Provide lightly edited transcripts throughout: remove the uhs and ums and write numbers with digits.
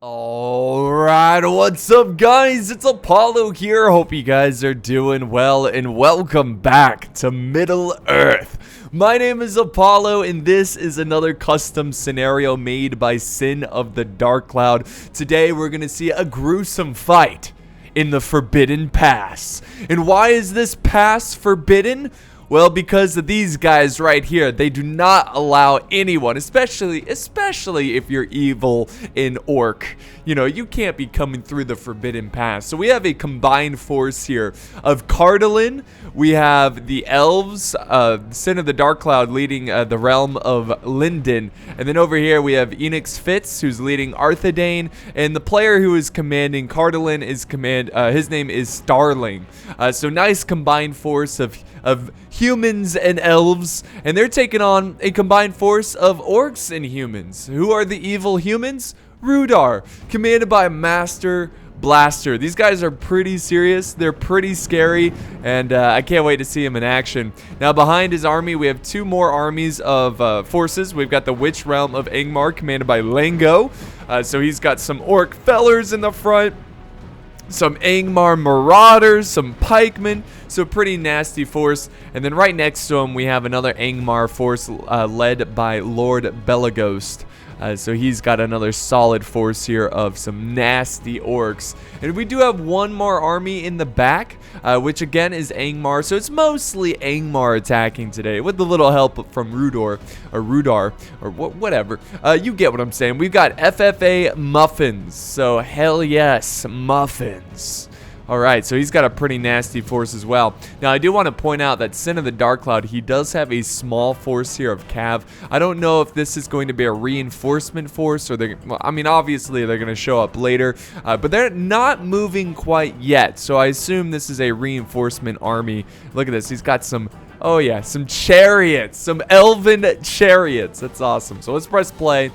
Alright, what's up guys? It's Apollo here. Hope you guys are doing well and welcome back to Middle Earth. My name is Apollo and this is another custom scenario made by Sin of the Dark Cloud. Today we're going to see a gruesome fight in the Forbidden Pass. And why is this pass forbidden? Well, because of these guys right here. They do not allow anyone, especially if you're evil in Orc. You know, you can't be coming through the Forbidden Pass. So we have a combined force here of Cardalin. We have the elves, Sin of the Dark Cloud leading the realm of Linden. And then over here we have Enix Fitz, who's leading Arthedain. And the player who is commanding Cardalin is his name is Starling. So nice combined force of humans and elves, and they're taking on a combined force of orcs and humans. Who are the evil humans? Rudar, commanded by Master Blaster. These guys are pretty serious, they're pretty scary, and I can't wait to see them in action. Now behind his army we have two more armies of forces. We've got the Witch Realm of Angmar commanded by Lango, so he's got some orc fellers in the front, some Angmar Marauders, some pikemen, so pretty nasty force. And then right next to him we have another Angmar force led by Lord Belagost. So he's got another solid force here of some nasty orcs. And we do have one more army in the back, which again is Angmar. So it's mostly Angmar attacking today with a little help from Rudar, or whatever. You get what I'm saying. We've got FFA Muffins. So hell yes, Muffins. Alright, so he's got a pretty nasty force as well. Now, I do want to point out that Sin of the Dark Cloud, he does have a small force here of Cav. I don't know if this is going to be a reinforcement force, or well, I mean, obviously they're going to show up later, but they're not moving quite yet, so I assume this is a reinforcement army. Look at this, he's got some, oh yeah, some chariots, some elven chariots. That's awesome. So let's press play,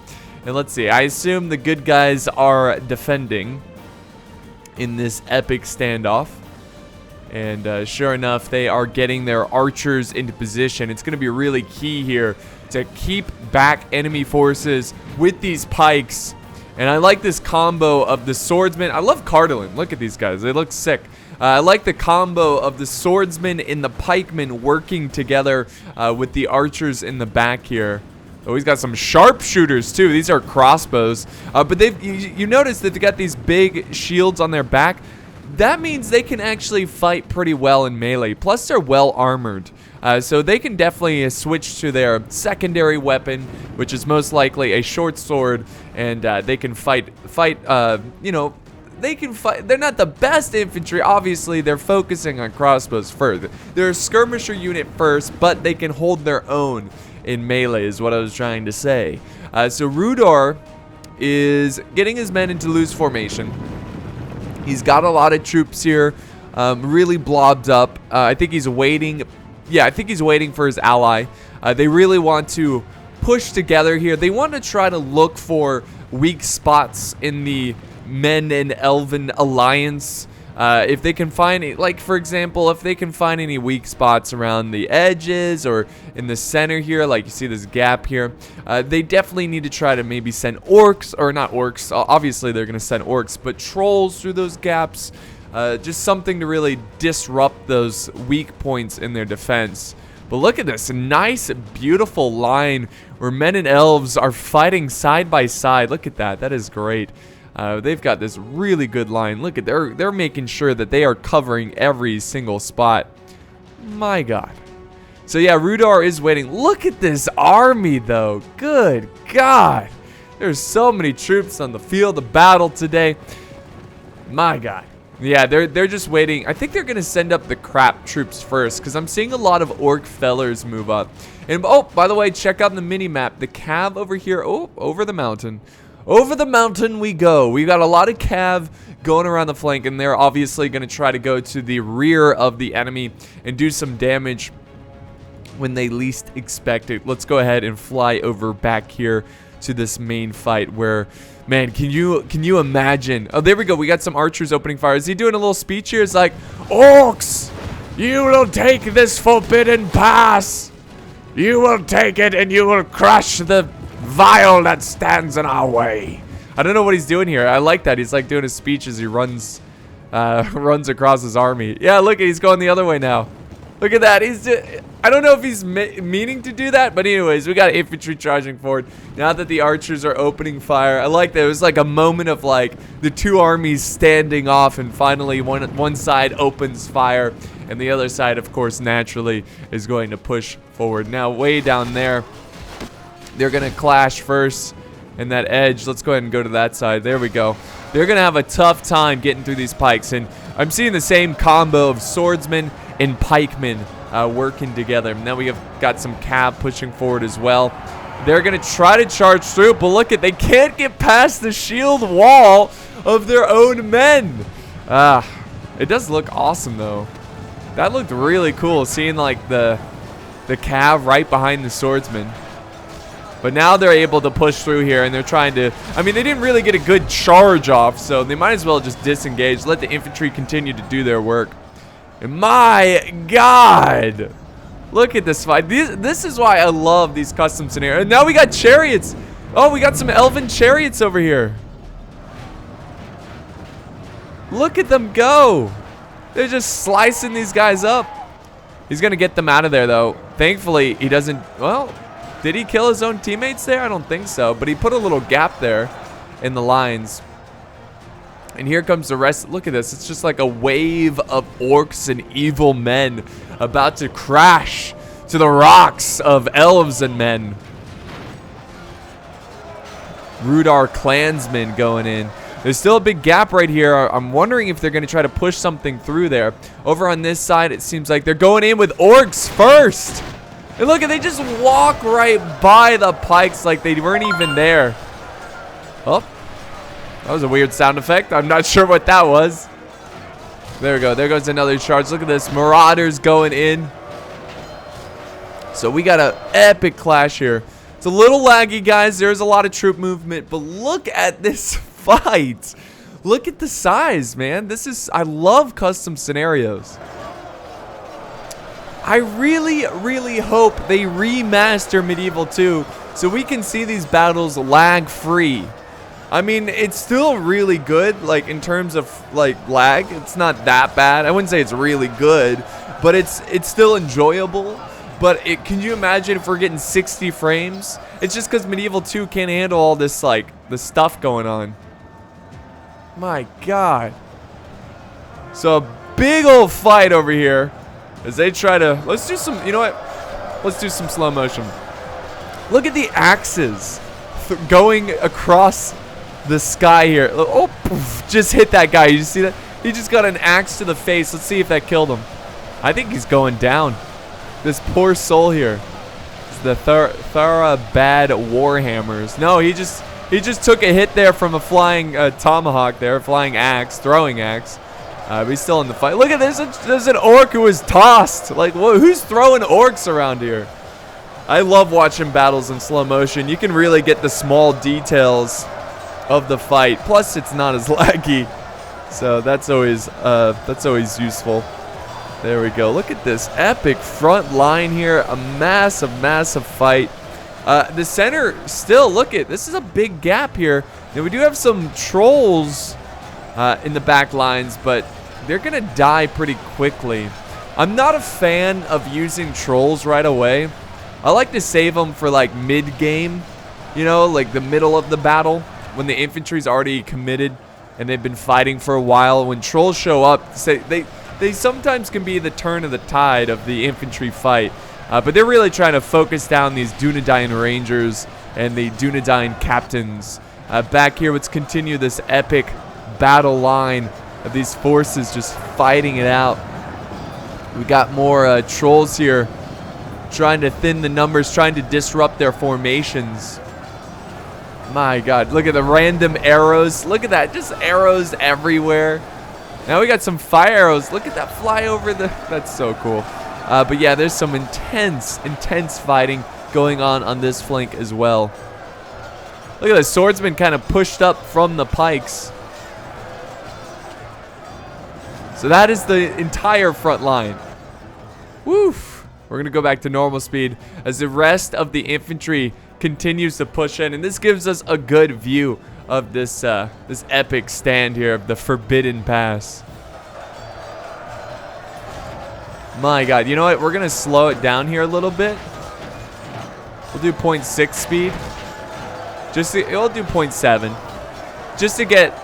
and let's see. I assume the good guys are defending in this epic standoff, and sure enough, they are getting their archers into position. It's going to be really key here to keep back enemy forces with these pikes. And I like this combo of the swordsman. I love Cardalin. Look at these guys, they look sick. I like the combo of the swordsman and the pikemen working together with the archers in the back here. Oh, he's got some sharpshooters too. These are crossbows, but you notice that they got these big shields on their back. That means they can actually fight pretty well in melee. Plus, they're well armored, so they can definitely switch to their secondary weapon, which is most likely a short sword, and they can fight. You know, they can fight. They're not the best infantry. Obviously, they're focusing on crossbows first. They're a skirmisher unit first, but they can hold their own in melee is what I was trying to say. So Rudar is getting his men into loose formation. He's got a lot of troops here, really blobbed up. I think he's waiting. Yeah, I think he's waiting for his ally. They really want to push together here. They want to try to look for weak spots in the Men and Elven alliance. If they can find, like for example, if they can find any weak spots around the edges or in the center here, like you see this gap here, they definitely need to try to maybe send orcs, or not orcs, obviously they're going to send orcs, but trolls through those gaps, just something to really disrupt those weak points in their defense. But look at this nice, beautiful line where men and elves are fighting side by side. Look at that. That is great. They've got this really good line. Look at, they're making sure that they are covering every single spot. My God. So yeah, Rudar is waiting. Look at this army though. Good God. There's so many troops on the field of battle today. My God. Yeah, they're just waiting. I think they're gonna send up the crap troops first, because I'm seeing a lot of orc fellers move up. And oh, by the way, check out the mini map. The Cav over here. Oh, over the mountain. Over the mountain we go. We've got a lot of Cav going around the flank, and they're obviously going to try to go to the rear of the enemy and do some damage when they least expect it. Let's go ahead and fly over back here to this main fight where, man, can you imagine? Oh, there we go. We got some archers opening fire. Is he doing a little speech here? It's like, orcs, you will take this forbidden pass. You will take it and you will crush the vile that stands in our way. I don't know what he's doing here. I like that. He's like doing a speech as he runs across his army. Yeah, look, he's going the other way now. Look at that. I don't know if he's meaning to do that, but anyways, we got infantry charging forward. Now that the archers are opening fire, I like that. It was like a moment of like the two armies standing off, and finally one side opens fire, and the other side, of course, naturally is going to push forward. Now, way down there, they're going to clash first, and that edge. Let's go ahead and go to that side. There we go. They're going to have a tough time getting through these pikes, and I'm seeing the same combo of swordsmen and pikemen working together. Now we have got some cav pushing forward as well. They're going to try to charge through, but look at, they can't get past the shield wall of their own men. It does look awesome, though. That looked really cool, seeing like the cav right behind the swordsman. But now they're able to push through here, and they're trying to, I mean, they didn't really get a good charge off, so they might as well just disengage, let the infantry continue to do their work. And my God, look at this fight. This is why I love these custom scenarios. And now we got chariots. Oh, we got some elven chariots over here. Look at them go. They're just slicing these guys up. He's going to get them out of there, though. Thankfully, he doesn't, well, did he kill his own teammates there? I don't think so. But he put a little gap there in the lines. And here comes the rest. Look at this. It's just like a wave of orcs and evil men about to crash to the rocks of elves and men. Rudar clansmen going in. There's still a big gap right here. I'm wondering if they're going to try to push something through there. Over on this side, it seems like they're going in with orcs first. And look, they just walk right by the pikes like they weren't even there. Oh. That was a weird sound effect. I'm not sure what that was. There we go. There goes another charge. Look at this. Marauders going in. So we got an epic clash here. It's a little laggy, guys. There's a lot of troop movement. But look at this fight. Look at the size, man. I love custom scenarios. I really, really hope they remaster Medieval 2 so we can see these battles lag-free. I mean, it's still really good, like, in terms of, like, lag. It's not that bad. I wouldn't say it's really good, but it's still enjoyable. But can you imagine if we're getting 60 frames? It's just because Medieval 2 can't handle all this, like, the stuff going on. My God. So, a big old fight over here as they try to... Let's do some... You know what? Let's do some slow motion. Look at the axes going across the sky here. Oh, poof, just hit that guy. You see that? He just got an axe to the face. Let's see if that killed him. I think he's going down. This poor soul here. It's the Tharabad Warhammers. No, he just took a hit there from a flying tomahawk there, flying axe, throwing axe. But he's still in the fight. Look at this. There's an orc who was tossed. Like, who's throwing orcs around here? I love watching battles in slow motion. You can really get the small details of the fight. Plus, it's not as laggy, so that's always useful. There we go. Look at this epic front line here. A massive, massive fight. The center still. Look at this is a big gap here. Now we do have some trolls in the back lines, but they're gonna die pretty quickly. I'm not a fan of using trolls right away. I like to save them for like mid-game, you know, like the middle of the battle when the infantry's already committed and they've been fighting for a while. When trolls show up, they sometimes can be the turn of the tide of the infantry fight, but they're really trying to focus down these Dunedain Rangers and the Dunedain captains. Back here, let's continue this epic battle line of these forces just fighting it out. We got more trolls here trying to thin the numbers, trying to disrupt their formations. My God, look at the random arrows. Look at that, just arrows everywhere. Now we got some fire arrows. Look at that fly over the... That's so cool. But yeah, there's some intense fighting going on this flank as well. Look at the swordsman kind of pushed up from the pikes. So that is the entire front line. Woof. We're going to go back to normal speed as the rest of the infantry continues to push in. And this gives us a good view of this this epic stand here of the Forbidden Pass. My God, you know what? We're gonna slow it down here a little bit. We'll do 0.6 speed. We'll do 0.7, just to get.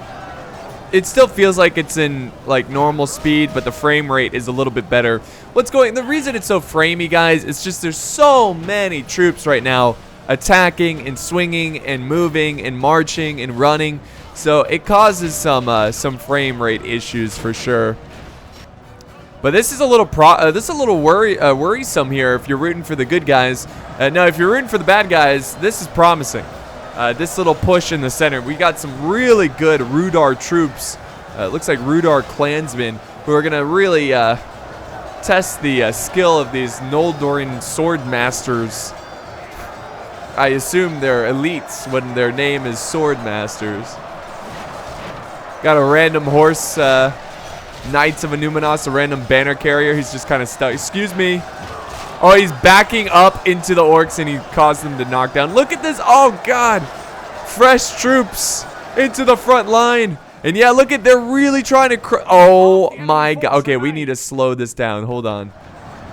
It still feels like it's in like normal speed, but the frame rate is a little bit better. The reason it's so framey, guys, is just there's so many troops right now attacking and swinging and moving and marching and running, so it causes some frame rate issues for sure. But this is a little worrisome here if you're rooting for the good guys. No, if you're rooting for the bad guys, this is promising. This little push in the center. We got some really good Rudar troops. Looks like Rudar clansmen who are going to really test the skill of these Noldoran sword masters. I assume they're elites when their name is sword masters. Got a random horse, Knights of Anuminos, a random banner carrier. He's just kind of stuck. Excuse me. Oh, he's backing up into the orcs and he caused them to knock down. Look at this. Oh, God. Fresh troops into the front line. And yeah, look at, they're really trying to, oh my God. Okay, we need to slow this down. Hold on.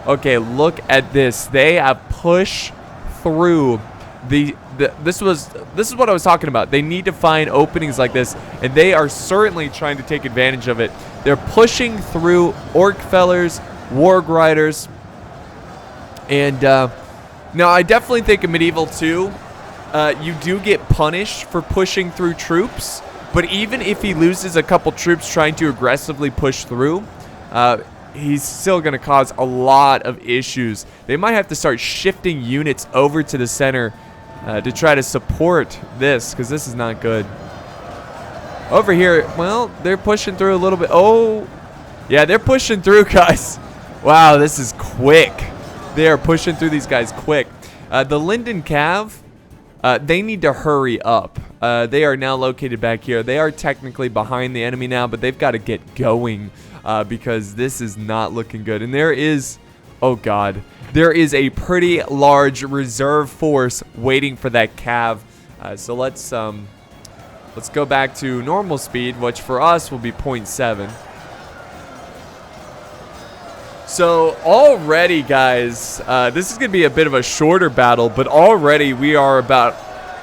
Okay, look at this. They have pushed through this is what I was talking about. They need to find openings like this, and they are certainly trying to take advantage of it. They're pushing through orc fellers, warg riders, and now I definitely think in Medieval 2, you do get punished for pushing through troops. But even if he loses a couple troops trying to aggressively push through, he's still going to cause a lot of issues. They might have to start shifting units over to the center to try to support this, because this is not good. Over here, well, they're pushing through a little bit. Oh, yeah, they're pushing through, guys. Wow, this is quick. They are pushing through these guys quick. The Linden Cav, they need to hurry up. They are now located back here. They are technically behind the enemy now, but they've got to get going because this is not looking good. And there is, oh God, there is a pretty large reserve force waiting for that cav. So let's go back to normal speed, which for us will be 0.7. So already, guys, this is going to be a bit of a shorter battle, but already we are about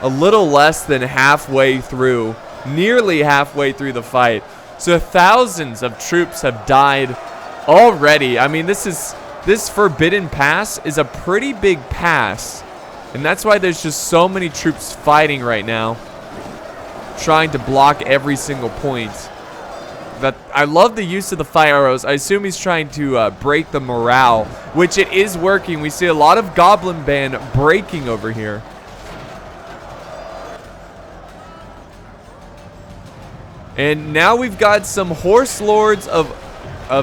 a little less than halfway through, nearly halfway through the fight. So thousands of troops have died already. I mean, this Forbidden Pass is a pretty big pass, and that's why there's just so many troops fighting right now, trying to block every single point. But I love the use of the fire arrows. I assume he's trying to break the morale, which it is working. We see a lot of Goblin Band breaking over here. And now we've got some horse lords of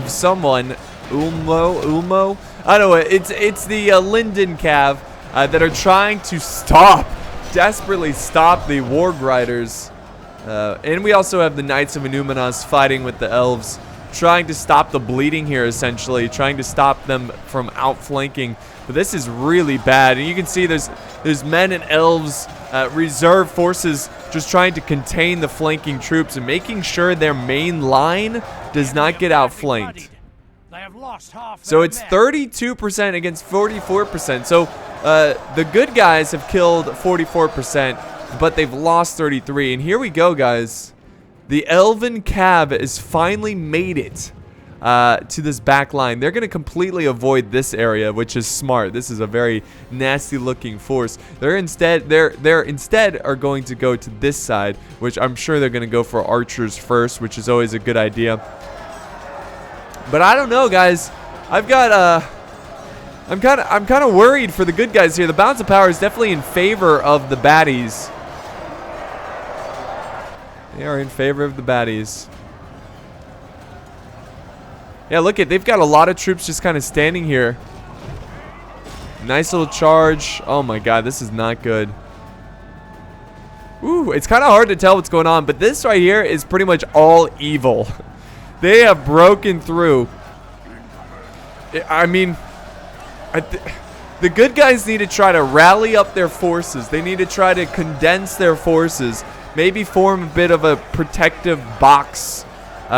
someone, Ulmo. I don't know. It's the Linden Cav that are trying to desperately stop the warg riders. And we also have the Knights of Anuminos fighting with the elves, trying to stop the bleeding here, essentially, trying to stop them from outflanking. But this is really bad, and you can see there's men and elves, reserve forces, just trying to contain the flanking troops and making sure their main line does not get outflanked. So it's 32% against 44%. So the good guys have killed 44%, but they've lost 33%. And here we go, guys. The Elven Cav has finally made it to this back line. They're going to completely avoid this area, which is smart. This is a very nasty looking force. They're instead are going to go to this side, which I'm sure they're going to go for archers first, which is always a good idea. But I don't know, guys. I'm kind of worried for the good guys here. The balance of power is definitely in favor of the baddies. They are in favor of the baddies. Yeah, look at, they've got a lot of troops just kind of standing here. Nice little charge. Oh my God, this is not good. Ooh, it's kind of hard to tell what's going on, but this right here is pretty much all evil. They have broken through. I mean, the good guys need to try to rally up their forces. They need to try to condense their forces. maybe form a bit of a protective box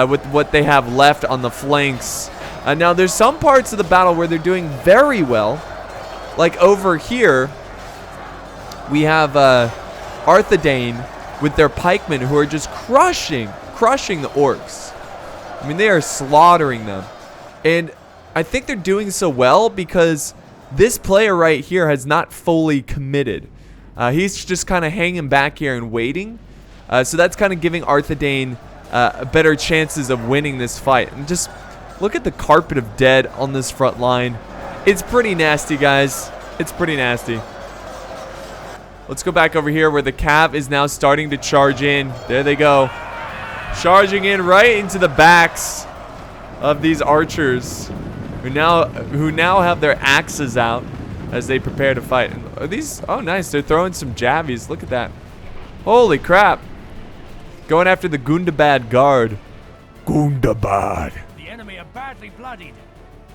with what they have left on the flanks. Now, there's some parts of the battle where they're doing very well. Like over here, we have Arthedain with their pikemen who are just crushing the orcs. I mean, they are slaughtering them. And I think they're doing so well because this player right here has not fully committed. He's just kind of hanging back here and waiting. So that's kind of giving Arthedain better chances of winning this fight. And just look at the carpet of dead on this front line. It's pretty nasty, guys. It's pretty nasty. Let's go back over here where the cav is now starting to charge in. There they go. Charging in right into the backs of these archers who now have their axes out as they prepare to fight. Are these? Oh, nice. They're throwing some javies. Look at that. Holy crap. Going after the Gundabad guard. Gundabad. The enemy are badly bloodied.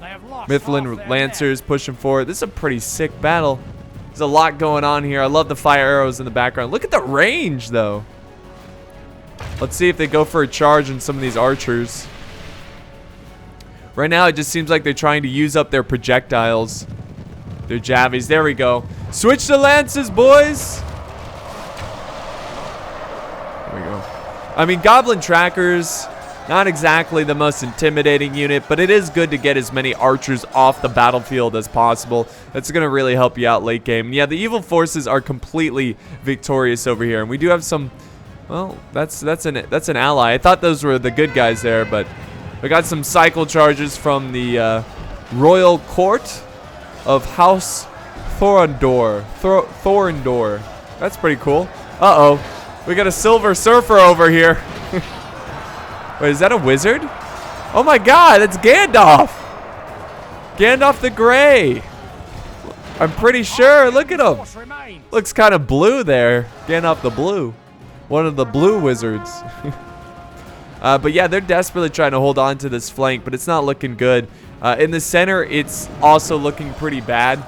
They have lost Mifflin Lancers pushing forward. This is a pretty sick battle. There's a lot going on here. I love the fire arrows in the background. Look at the range, though. Let's see if they go for a charge on some of these archers. Right now, it just seems like they're trying to use up their projectiles. Their javies. There we go. Switch to lances, boys. There we go. I mean, goblin trackers, not exactly the most intimidating unit, but it is good to get as many archers off the battlefield as possible. That's going to really help you out late game. And yeah, the evil forces are completely victorious over here, and we do have some. Well, that's an ally. I thought those were the good guys there, but we got some cycle charges from the royal court of House Thorondor. Thorondor. That's pretty cool. Uh-oh. We got a silver surfer over here. Wait, is that a wizard? Oh my god, that's Gandalf. Gandalf the Grey. I'm pretty sure. Look at him. Looks kind of blue there. Gandalf the Blue. One of the blue wizards. But yeah, they're desperately trying to hold on to this flank, but it's not looking good. In the center, it's also looking pretty bad.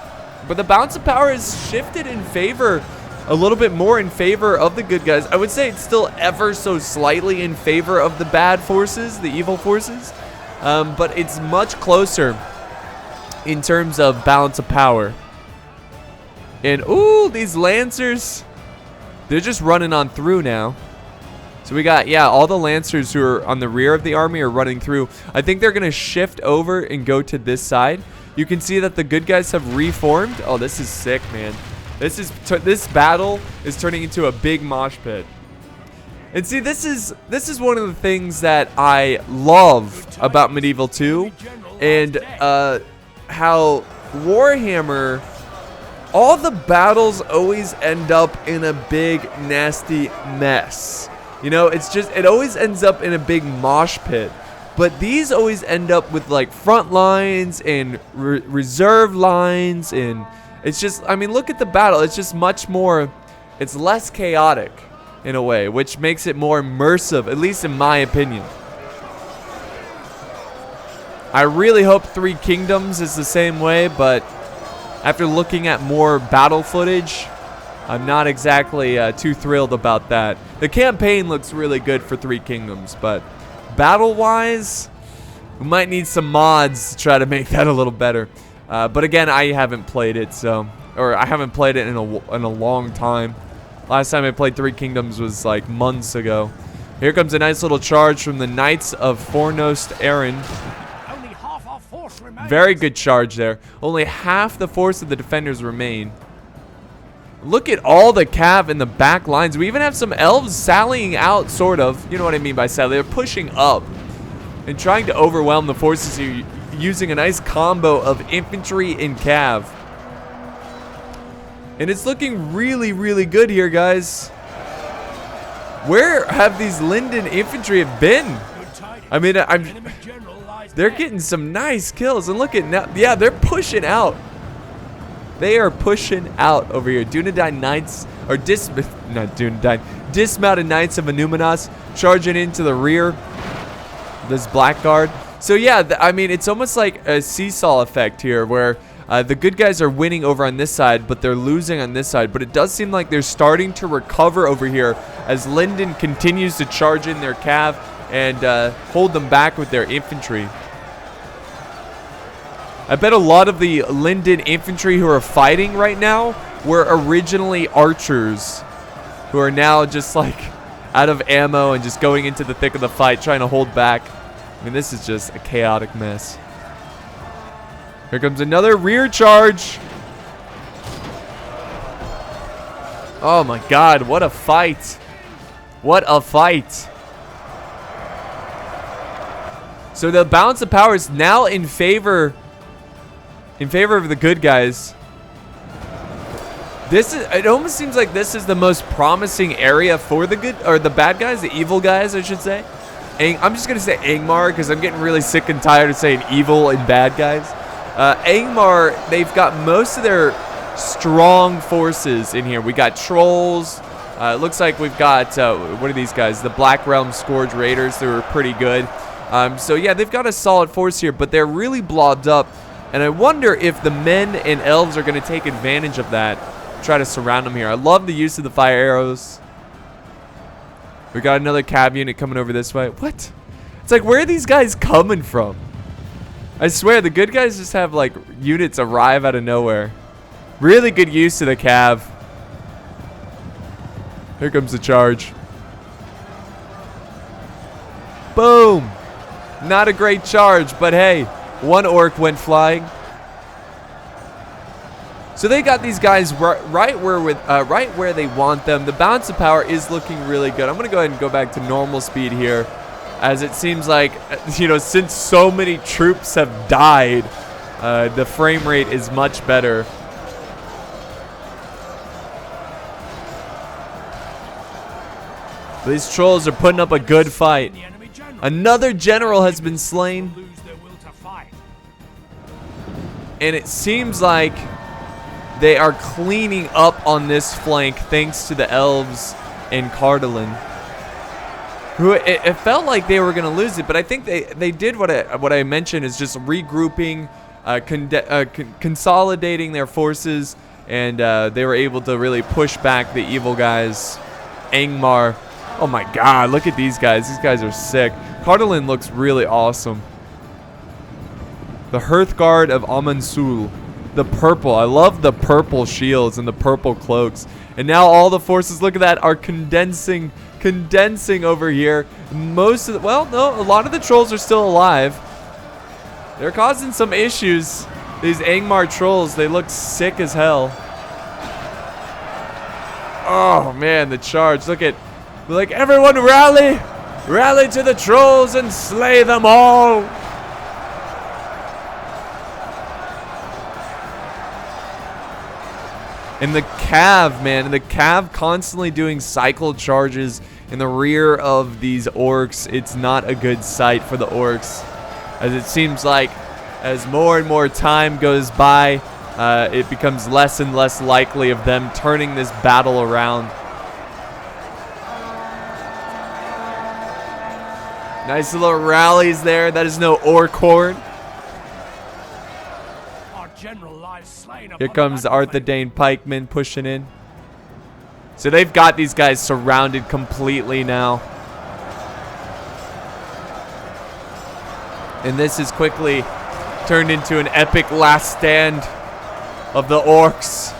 But the balance of power is shifted in favor, a little bit more in favor of the good guys. I would say it's still ever so slightly in favor of the bad forces, the evil forces. But it's much closer in terms of balance of power. And, ooh, these Lancers, they're just running on through now. So we got, yeah, all the Lancers who are on the rear of the army are running through. I think they're going to shift over and go to this side. You can see that the good guys have reformed. Oh, this is sick, man. This battle is turning into a big mosh pit. And see, this is one of the things that I love about Medieval 2, and how Warhammer, all the battles always end up in a big nasty mess. You know, it always ends up in a big mosh pit. But these always end up with like front lines and reserve lines, and it's just, I mean, look at the battle. It's just much more, it's less chaotic in a way, which makes it more immersive, at least in my opinion. I really hope Three Kingdoms is the same way, but after looking at more battle footage, I'm not exactly too thrilled about that. The campaign looks really good for Three Kingdoms, but battle-wise, we might need some mods to try to make that a little better. But again, I haven't played it, or I haven't played it in a long time. Last time I played Three Kingdoms was like months ago. Here comes a nice little charge from the Knights of Fornost Erin. Very good charge there. Only half the force of the defenders remain. Look at all the cav in the back lines. We even have some elves sallying out, sort of. You know what I mean by sally. They're pushing up and trying to overwhelm the forces here, using a nice combo of infantry and cav. And it's looking really, really good here, guys. Where have these Linden infantry have been? I mean, they're getting some nice kills. And look at now. Yeah, they're pushing out. They are pushing out over here. Dunedain Knights, or dismounted Knights of Anuminas charging into the rear. This Blackguard. So yeah, I mean, it's almost like a seesaw effect here where The good guys are winning over on this side, but they're losing on this side. But it does seem like they're starting to recover over here as Linden continues to charge in their cav and hold them back with their infantry. I bet a lot of the Linden infantry who are fighting right now were originally archers who are now just like out of ammo and just going into the thick of the fight, trying to hold back. I mean, this is just a chaotic mess. Here comes another rear charge. Oh my god, what a fight. What a fight. So the balance of power is now in favor of the good guys. It almost seems like this is the most promising area for the good, or the bad guys, the evil guys, I should say. I'm just gonna say Angmar because I'm getting really sick and tired of saying evil and bad guys. Angmar, they've got most of their strong forces in here. We got trolls. It looks like we've got what are these guys? The Black Realm Scourge Raiders. They were pretty good. So yeah, they've got a solid force here, but they're really blobbed up. And I wonder if the men and elves are going to take advantage of that. Try to surround them here. I love the use of the fire arrows. We got another cav unit coming over this way. What? It's like, where are these guys coming from? I swear, the good guys just have, like, units arrive out of nowhere. Really good use of the cav. Here comes the charge. Boom! Not a great charge, but hey, one orc went flying. So they got these guys right where they want them. The balance of power is looking really good. I'm gonna go ahead and go back to normal speed here, as it seems like, you know, since so many troops have died, the frame rate is much better. These trolls are putting up a good fight. Another general has been slain. And it seems like they are cleaning up on this flank thanks to the elves and Cardalin. Who it felt like they were going to lose it, but I think they did what I mentioned, is just regrouping, consolidating their forces, and they were able to really push back the evil guys. Angmar. Oh my god, look at these guys. These guys are sick. Cardalin looks really awesome. The Hearthguard of Amansul. The purple. I love the purple shields and the purple cloaks. And now all the forces, look at that, are condensing over here. Most of the, well, no, a lot of the trolls are still alive. They're causing some issues. These Angmar trolls, they look sick as hell. Oh man, the charge. Look at, like, everyone rally! Rally to the trolls and slay them all! And the cav, man, the cav constantly doing cycle charges in the rear of these orcs. It's not a good sight for the orcs, as it seems like as more and more time goes by, it becomes less and less likely of them turning this battle around. Nice little rallies there. That is no orc horde. Here comes Arthur Dane Pikeman pushing in. So they've got these guys surrounded completely now. And this is quickly turned into an epic last stand of the orcs.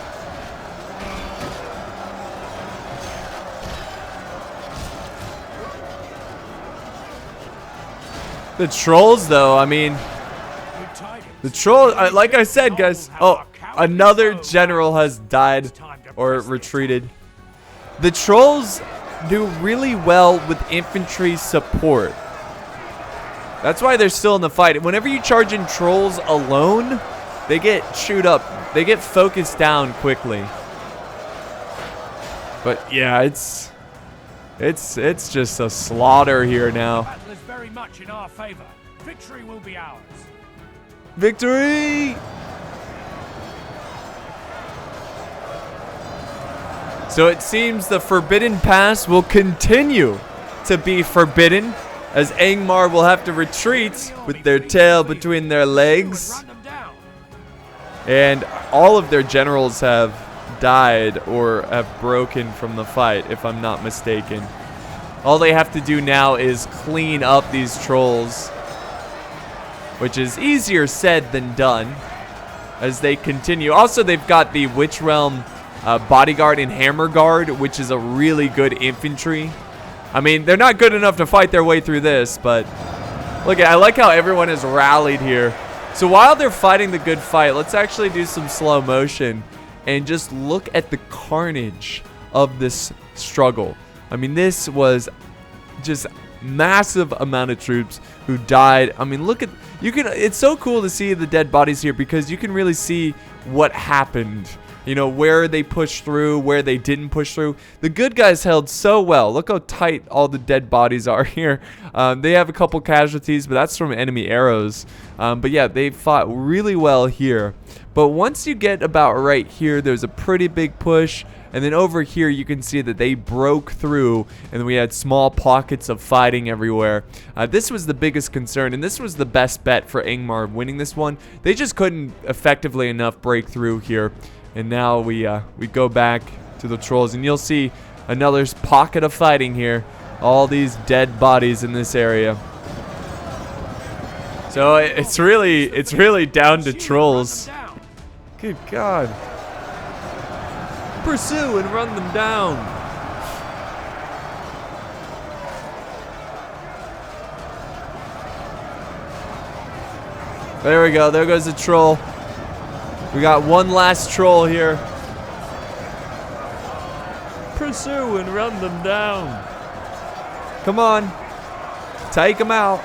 The trolls, though, I mean, the troll, like I said, guys. Oh, another general has died or retreated. The trolls do really well with infantry support. That's why they're still in the fight. Whenever you charge in trolls alone, they get chewed up. They get focused down quickly. But yeah, it's just a slaughter here now. Battle is very much in our favor. Victory will be ours. Victory! So it seems the Forbidden Pass will continue to be forbidden, as Angmar will have to retreat with their tail between their legs. And all of their generals have died or have broken from the fight, if I'm not mistaken. All they have to do now is clean up these trolls, which is easier said than done as they continue. Also, they've got the Witch Realm Bodyguard and Hammer Guard, which is a really good infantry. I mean, they're not good enough to fight their way through this, but look, I like how everyone has rallied here. So while they're fighting the good fight, let's actually do some slow motion and just look at the carnage of this struggle. I mean, this was just massive amount of troops who died. I mean, look at, it's so cool to see the dead bodies here because you can really see what happened. You know, where they pushed through, where they didn't push through. The good guys held so well. Look how tight all the dead bodies are here. They have a couple casualties, but that's from enemy arrows. But yeah, they fought really well here. But once you get about right here, there's a pretty big push. And then over here, you can see that they broke through, and we had small pockets of fighting everywhere. This was the biggest concern, and this was the best bet for Angmar winning this one. They just couldn't effectively enough break through here. And now we go back to the trolls, and you'll see another pocket of fighting here. All these dead bodies in this area. So it's really down to trolls. Good God. Pursue and run them down. There we go. There goes the troll. We got one last troll here. Pursue and run them down. Come on. Take them out.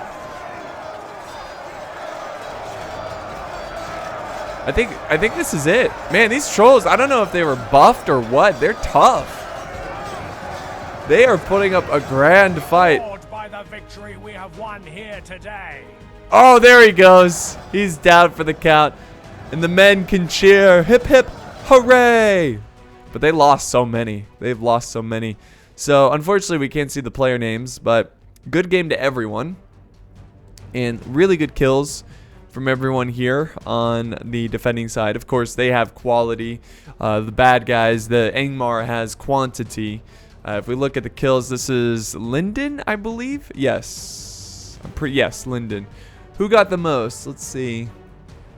I think this is it. Man, these trolls, I don't know if they were buffed or what. They're tough. They are putting up a grand fight. By the victory we have won here today. Oh, there he goes. He's down for the count. And the men can cheer. Hip, hip, hooray. But they lost so many. They've lost so many. So, unfortunately, we can't see the player names. But good game to everyone. And really good kills from everyone here on the defending side. Of course, they have quality. The bad guys, the Angmar has quantity. If we look at the kills, this is Linden, I believe. Yes. Yes, Linden. Who got the most? Let's see.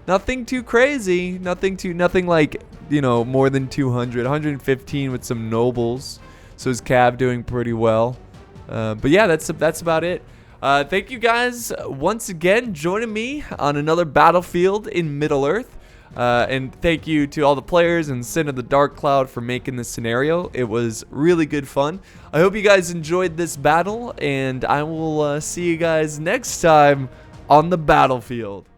Nothing too crazy. Nothing like, you know, more than 200. 115 with some nobles. So is Cav doing pretty well. But yeah, that's about it. Thank you guys once again joining me on another battlefield in Middle-earth. And thank you to all the players and Sin of the Dark Cloud for making this scenario. It was really good fun. I hope you guys enjoyed this battle, and I will see you guys next time on the battlefield.